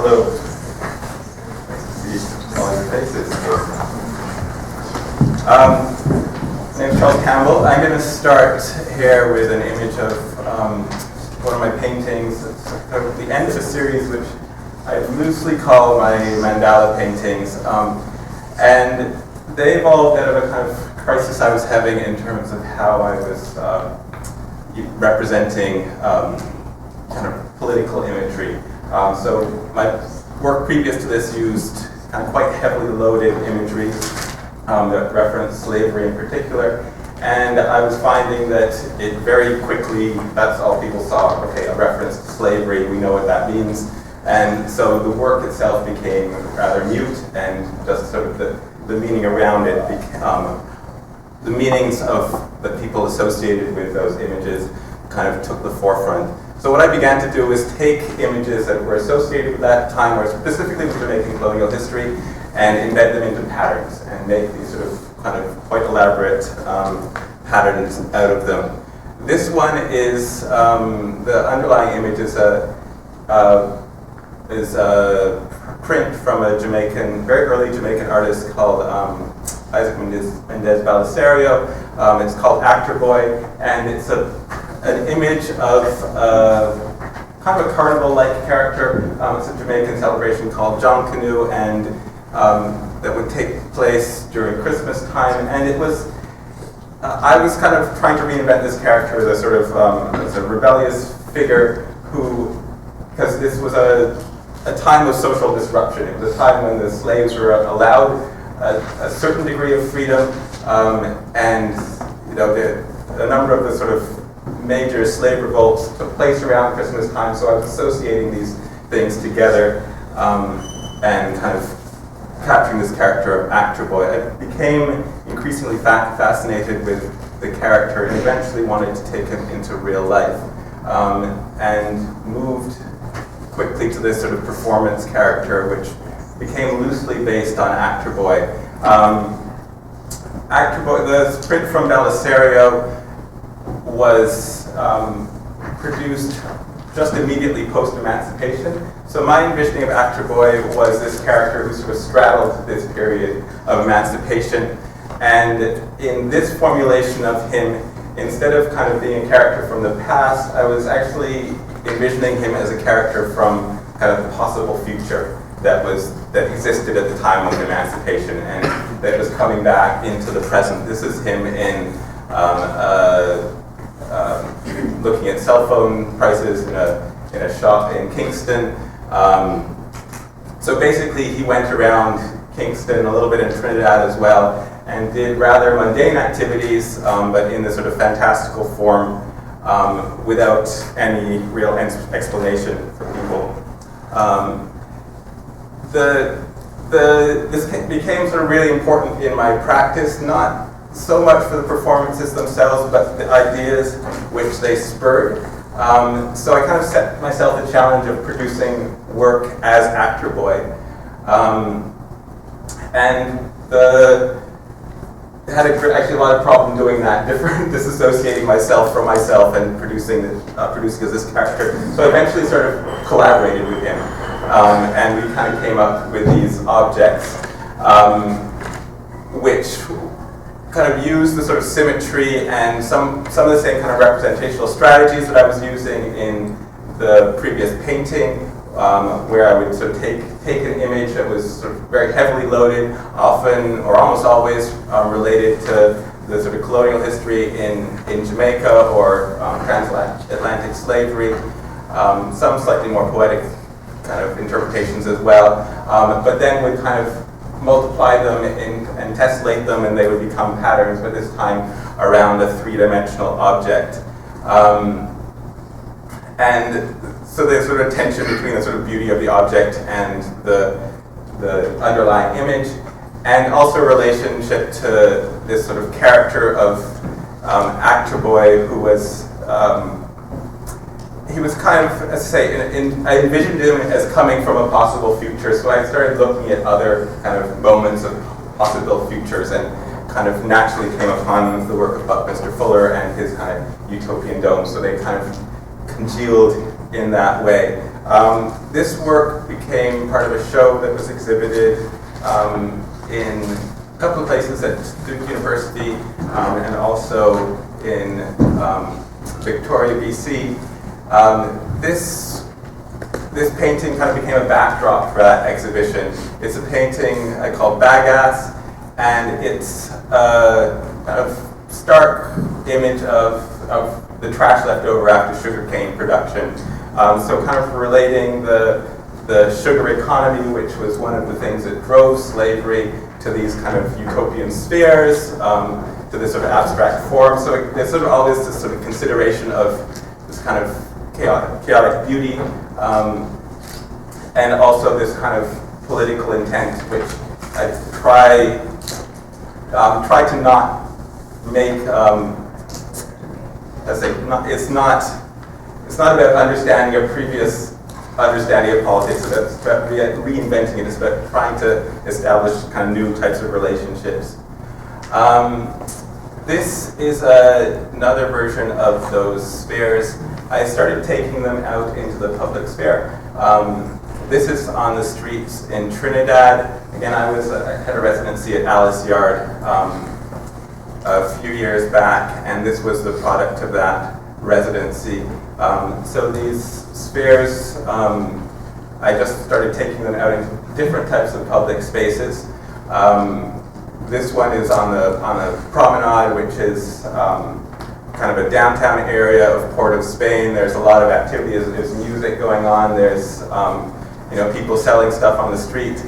Hello. See all your faces. My name is Charles Campbell. I'm going to start here with an image of one of my paintings. It's sort of the end of a series which I loosely call my mandala paintings. And they evolved out of a kind of crisis I was having in terms of how I was representing kind of political imagery. So my work previous to this used kind of quite heavily loaded imagery that referenced slavery in particular. And I was finding that it very quickly, that's all people saw. Okay, a reference to slavery, we know what that means. And so the work itself became rather mute, and just sort of the meaning around it, the meanings of the people associated with those images kind of took the forefront. So what I began to do was take images that were associated with that time, or specifically with Jamaican colonial history, and embed them into patterns, and make these sort of kind of quite elaborate patterns out of them. This one is, the underlying image is a print from a very early Jamaican artist called Isaac Mendez Belisario. It's called Actor Boy, and it's an image of kind of a carnival-like character. It's a Jamaican celebration called John Canoe, and that would take place during Christmas time. And it was, I was kind of trying to reinvent this character as a sort of as a rebellious figure who, because this was a time of social disruption. It was a time when the slaves were allowed a certain degree of freedom, and you know, a number of the sort of major slave revolts took place around Christmas time. So I was associating these things together and kind of capturing this character of Actor Boy. I became increasingly fascinated with the character and eventually wanted to take him into real life, and moved quickly to this sort of performance character, which became loosely based on Actor Boy. Actor Boy, the print from Belisario was produced just immediately post-emancipation. So my envisioning of Actor Boy was this character who sort of straddled this period of emancipation. And in this formulation of him, instead of kind of being a character from the past, I was actually envisioning him as a character from kind of the possible future that existed at the time of emancipation, and that was coming back into the present. This is him in looking at cell phone prices in a shop in Kingston. So basically, he went around Kingston, a little bit in Trinidad as well, and did rather mundane activities, but in this sort of fantastical form, without any real explanation for people. This became sort of really important in my practice, not so much for the performances themselves, but the ideas which they spurred. So I kind of set myself the challenge of producing work as Actor Boy. And I had actually a lot of problem doing that, disassociating myself from myself and producing as this character. So I eventually sort of collaborated with him, and we kind of came up with these objects, which kind of use the sort of symmetry and some of the same kind of representational strategies that I was using in the previous painting, where I would sort of take an image that was sort of very heavily loaded, often or almost always related to the sort of colonial history in Jamaica or transatlantic slavery, some slightly more poetic kind of interpretations as well, but then would kind of multiply them and tessellate them, and they would become patterns, but this time around a three-dimensional object. And so there's sort of tension between the sort of beauty of the object and the underlying image, and also a relationship to this sort of character of Actor Boy, who was he was kind of, as I say, I envisioned him as coming from a possible future, so I started looking at other kind of moments of possible futures, and kind of naturally came upon the work of Buckminster Fuller and his kind of utopian dome, so they kind of congealed in that way. This work became part of a show that was exhibited in a couple of places at Duke University and also in Victoria, BC. This painting kind of became a backdrop for that exhibition. It's a painting I call Bagasse, and it's a kind of stark image of the trash left over after sugarcane production. So kind of relating the sugar economy, which was one of the things that drove slavery, to these kind of utopian spheres, to this sort of abstract form. So there's sort of always this sort of consideration of this kind of chaotic beauty, and also this kind of political intent, which I try to not make. It's not about understanding a previous understanding of politics. It's about reinventing it. It's about trying to establish kind of new types of relationships. This is another version of those spheres. I started taking them out into the public sphere. This is on the streets in Trinidad. Again, I had a residency at Alice Yard a few years back, and this was the product of that residency. So these spheres, I just started taking them out into different types of public spaces. This one is on a promenade, which is kind of a downtown area of Port of Spain. There's a lot of activity. There's music going on. There's people selling stuff on the street.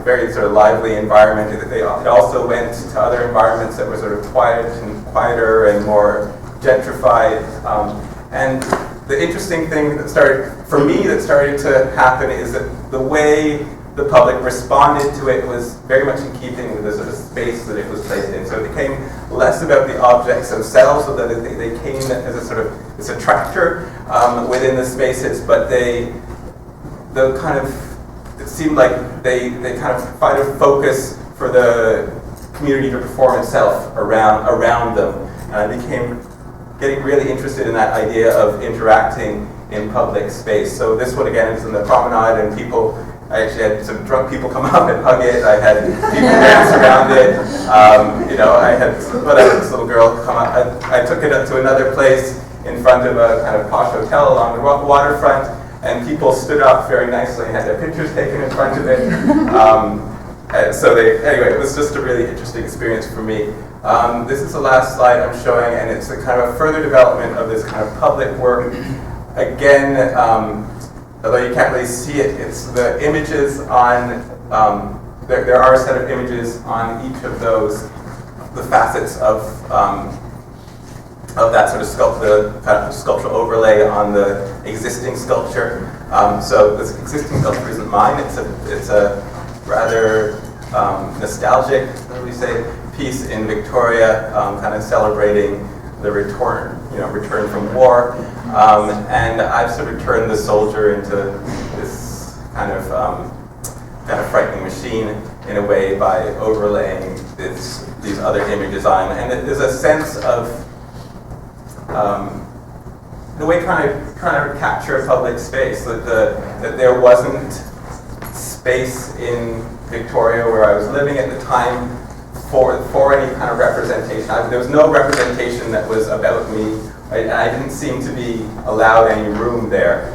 Very sort of lively environment. It also went to other environments that were sort of quieter and more gentrified. And the interesting thing that started to happen is that the way the public responded to it was very much in keeping with the sort of space that it was placed in. So it became less about the objects themselves, so that they came as a sort of this attractor within the spaces, but it seemed like they kind of find a focus for the community to perform itself around them. And I became getting really interested in that idea of interacting in public space. So this one again is in the promenade, and I actually had some drunk people come up and hug it. I had people dance around it. I had this little girl come up. I took it up to another place in front of a kind of posh hotel along the waterfront, and people stood up very nicely and had their pictures taken in front of it. Anyway, it was just a really interesting experience for me. This is the last slide I'm showing, and it's a kind of a further development of this kind of public work. Again, although you can't really see it, it's the images on, there are a set of images on each of those, the facets of that sort of sculptural overlay on the existing sculpture. So this existing sculpture isn't mine. It's a rather nostalgic, what do we say, piece in Victoria, kind of celebrating the return from war. And I've sort of turned the soldier into this kind of frightening machine in a way by overlaying these other images on. And there's a sense of, in a way, trying to capture public space, that there wasn't space in Victoria where I was living at the time for any kind of representation. There was no representation that was about me. I didn't seem to be allowed any room there.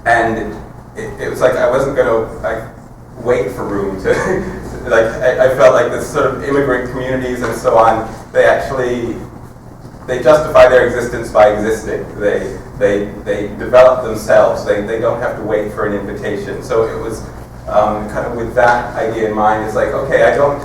And it was like I wasn't going to wait for room to, I felt like this sort of immigrant communities and so on, they justify their existence by existing. They develop themselves. They don't have to wait for an invitation. So it was kind of with that idea in mind. It's like, okay, I don't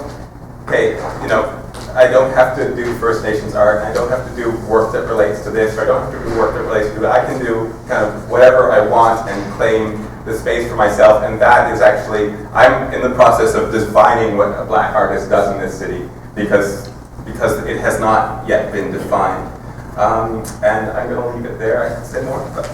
have to do First Nations art. I don't have to do work that relates to this, or I don't have to do work that relates to that. I can do kind of whatever I want and claim the space for myself. And that is actually, I'm in the process of defining what a black artist does in this city, because it has not yet been defined. And I'm going to leave it there. I can say more, but